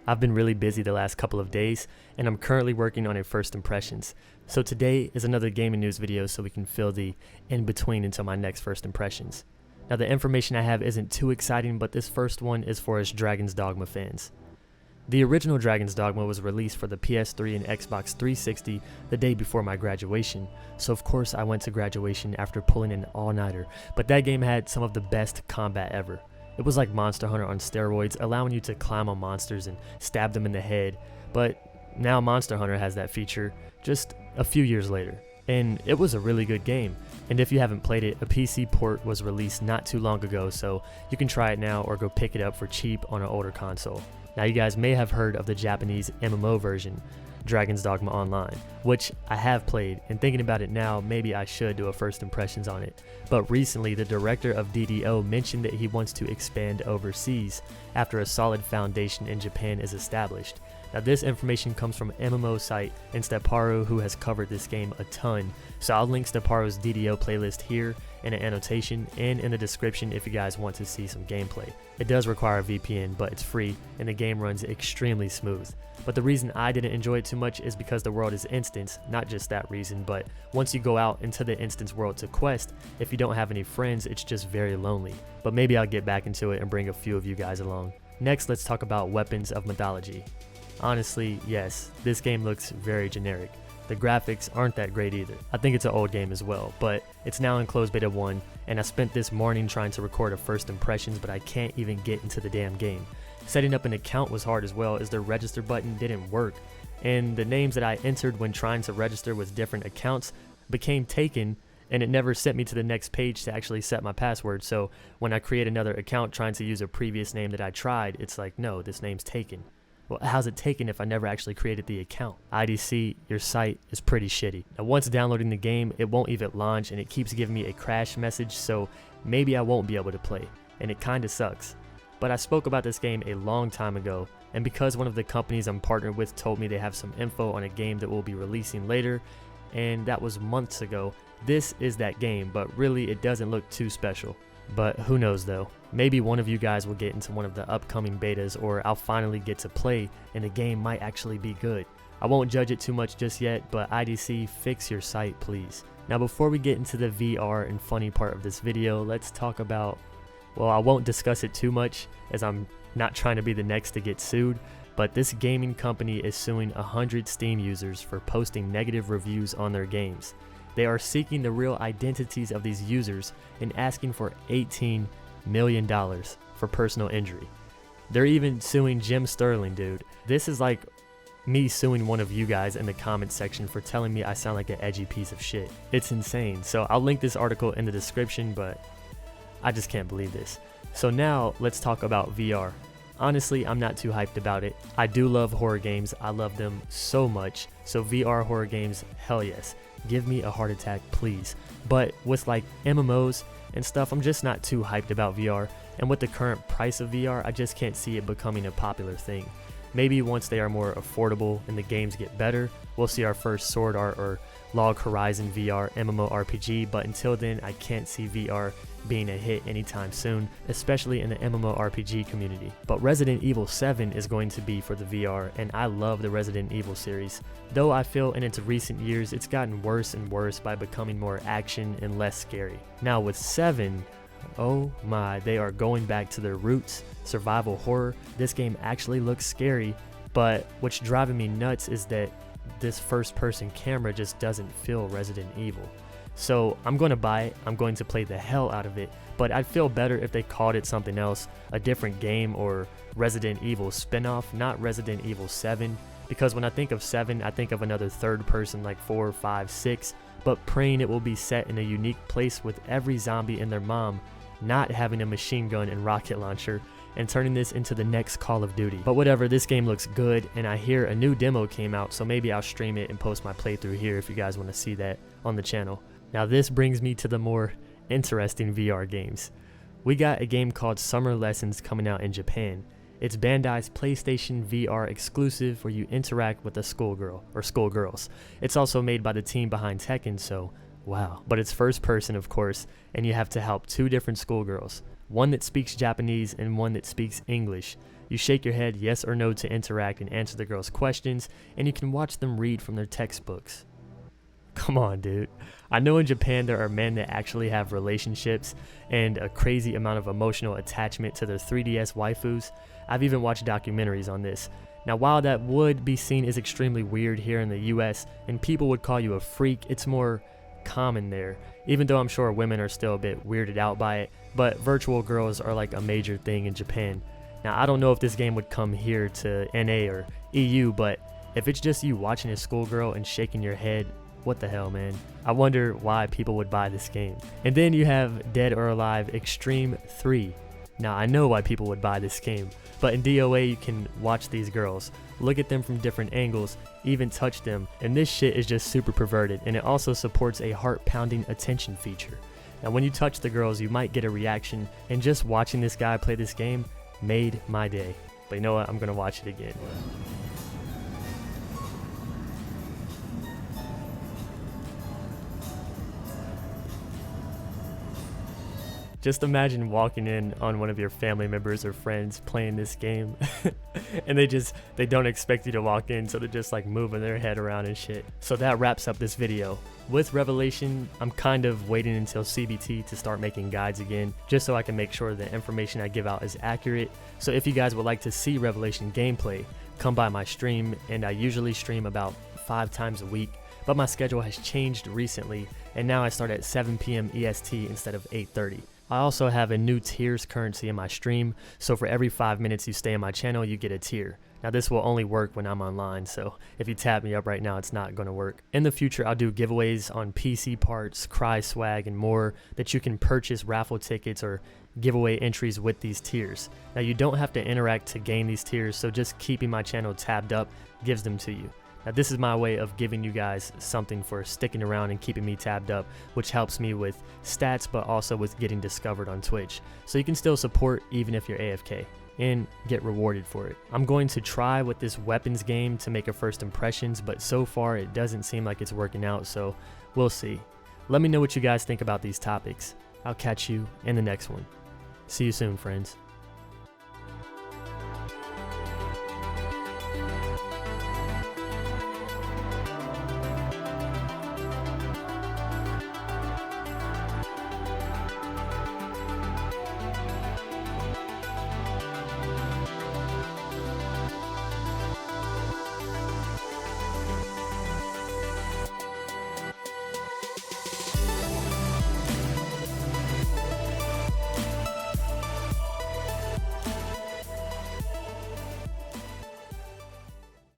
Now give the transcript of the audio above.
I've been really busy the last couple of days, and I'm currently working on a first impressions. So today is another gaming news video so we can fill the in-between until my next first impressions. Now the information I have isn't too exciting, but this first one is for us Dragon's Dogma fans. The original Dragon's Dogma was released for the PS3 and Xbox 360 the day before my graduation, so of course I went to graduation after pulling an all-nighter, but that game had some of the best combat ever. It was like Monster Hunter on steroids, allowing you to climb on monsters and stab them in the head, but now Monster Hunter has that feature just a few years later. And it was a really good game, and if you haven't played it, a PC port was released not too long ago, so you can try it now or go pick it up for cheap on an older console. Now you guys may have heard of the Japanese MMO version, Dragon's Dogma Online, which I have played, and thinking about it now, maybe I should do a first impressions on it. But recently, the director of DDO mentioned that he wants to expand overseas after a solid foundation in Japan is established. Now this information comes from MMO site and Steparu, who has covered this game a ton, so I'll link Steparu's DDO playlist here in an annotation and in the description if you guys want to see some gameplay. It does require a VPN, but it's free and the game runs extremely smooth. But the reason I didn't enjoy it too much is because the world is instance, not just that reason, but once you go out into the instance world to quest, if you don't have any friends, it's just very lonely. But maybe I'll get back into it and bring a few of you guys along. Next, let's talk about Weapons of Mythology. Honestly, yes, this game looks very generic. The graphics aren't that great either. I think it's an old game as well, but it's now in closed beta 1, and I spent this morning trying to record a first impressions, but I can't even get into the damn game. Setting up an account was hard as well, as the register button didn't work, and the names that I entered when trying to register with different accounts became taken, and it never sent me to the next page to actually set my password. So when I create another account trying to use a previous name that I tried, it's like, no, this name's taken. Well, how's it taken if I never actually created the account? IDC, your site is pretty shitty. Now once downloading the game, it won't even launch and it keeps giving me a crash message, so maybe I won't be able to play, and it kinda sucks. But I spoke about this game a long time ago, and because one of the companies I'm partnered with told me they have some info on a game that we'll be releasing later, and that was months ago, this is that game, but really it doesn't look too special. But who knows though, maybe one of you guys will get into one of the upcoming betas, or I'll finally get to play and the game might actually be good. I won't judge it too much just yet, but IDC, fix your site please. Now before we get into the VR and funny part of this video, let's talk about, well, I won't discuss it too much as I'm not trying to be the next to get sued, but this gaming company is suing 100 Steam users for posting negative reviews on their games. They are seeking the real identities of these users and asking for $18 million for personal injury. They're even suing Jim Sterling, dude. This is like me suing one of you guys in the comment section for telling me I sound like an edgy piece of shit. It's insane. So I'll link this article in the description, but I just can't believe this. So now let's talk about VR. Honestly, I'm not too hyped about it. I do love horror games. I love them so much. So VR horror games, hell yes. Give me a heart attack, please. But with like MMOs and stuff, I'm just not too hyped about VR. And with the current price of VR, I just can't see it becoming a popular thing. Maybe once they are more affordable and the games get better, we'll see our first Sword Art or Log Horizon VR MMORPG, but until then, I can't see VR being a hit anytime soon, especially in the MMORPG community. But Resident Evil 7 is going to be for the VR, and I love the Resident Evil series. Though I feel in its recent years, it's gotten worse and worse by becoming more action and less scary. Now with 7, oh my, they are going back to their roots, survival horror. This game actually looks scary, but what's driving me nuts is that this first person camera just doesn't feel Resident Evil. So I'm going to buy it, I'm going to play the hell out of it, but I'd feel better if they called it something else, a different game or Resident Evil spin-off, not Resident Evil 7, because when I think of 7, I think of another third person like 4, 5, 6, but praying it will be set in a unique place with every zombie and their mom not having a machine gun and rocket launcher, and turning this into the next Call of Duty. But whatever, this game looks good, and I hear a new demo came out, so maybe I'll stream it and post my playthrough here if you guys want to see that on the channel. Now this brings me to the more interesting VR games. We got a game called Summer Lessons coming out in Japan. It's Bandai's PlayStation VR exclusive where you interact with a schoolgirl, or schoolgirls. It's also made by the team behind Tekken, so wow. But it's first person of course, and you have to help 2 different schoolgirls. One that speaks Japanese and one that speaks English. You shake your head yes or no to interact and answer the girls' questions, and you can watch them read from their textbooks. Come on, dude. I know in Japan there are men that actually have relationships and a crazy amount of emotional attachment to their 3DS waifus. I've even watched documentaries on this. Now, while that would be seen as extremely weird here in the US and people would call you a freak, it's more common there, even though I'm sure women are still a bit weirded out by it, but virtual girls are like a major thing in Japan. Now, I don't know if this game would come here to NA or EU, but if it's just you watching a schoolgirl and shaking your head, what the hell, man? I wonder why people would buy this game. And then you have Dead or Alive Extreme 3. Now, I know why people would buy this game, but in DOA you can watch these girls, look at them from different angles, even touch them, and this shit is just super perverted, and it also supports a heart-pounding attention feature. Now, when you touch the girls, you might get a reaction, and just watching this guy play this game made my day. But you know what? I'm gonna watch it again. Just imagine walking in on one of your family members or friends playing this game and they don't expect you to walk in, so they're just like moving their head around and shit. So that wraps up this video. With Revelation, I'm kind of waiting until CBT to start making guides again, just so I can make sure the information I give out is accurate. So if you guys would like to see Revelation gameplay, come by my stream, and I usually stream about 5 times a week, but my schedule has changed recently, and now I start at 7 p.m. EST instead of 8:30. I also have a new tiers currency in my stream, so for every 5 minutes you stay on my channel, you get a tier. Now this will only work when I'm online, so if you tap me up right now, it's not going to work. In the future, I'll do giveaways on PC parts, Cryy swag, and more that you can purchase raffle tickets or giveaway entries with these tiers. Now you don't have to interact to gain these tiers, so just keeping my channel tabbed up gives them to you. Now this is my way of giving you guys something for sticking around and keeping me tabbed up, which helps me with stats but also with getting discovered on Twitch. So you can still support even if you're AFK and get rewarded for it. I'm going to try with this weapons game to make a first impressions, but so far it doesn't seem like it's working out, so we'll see. Let me know what you guys think about these topics. I'll catch you in the next one. See you soon, friends.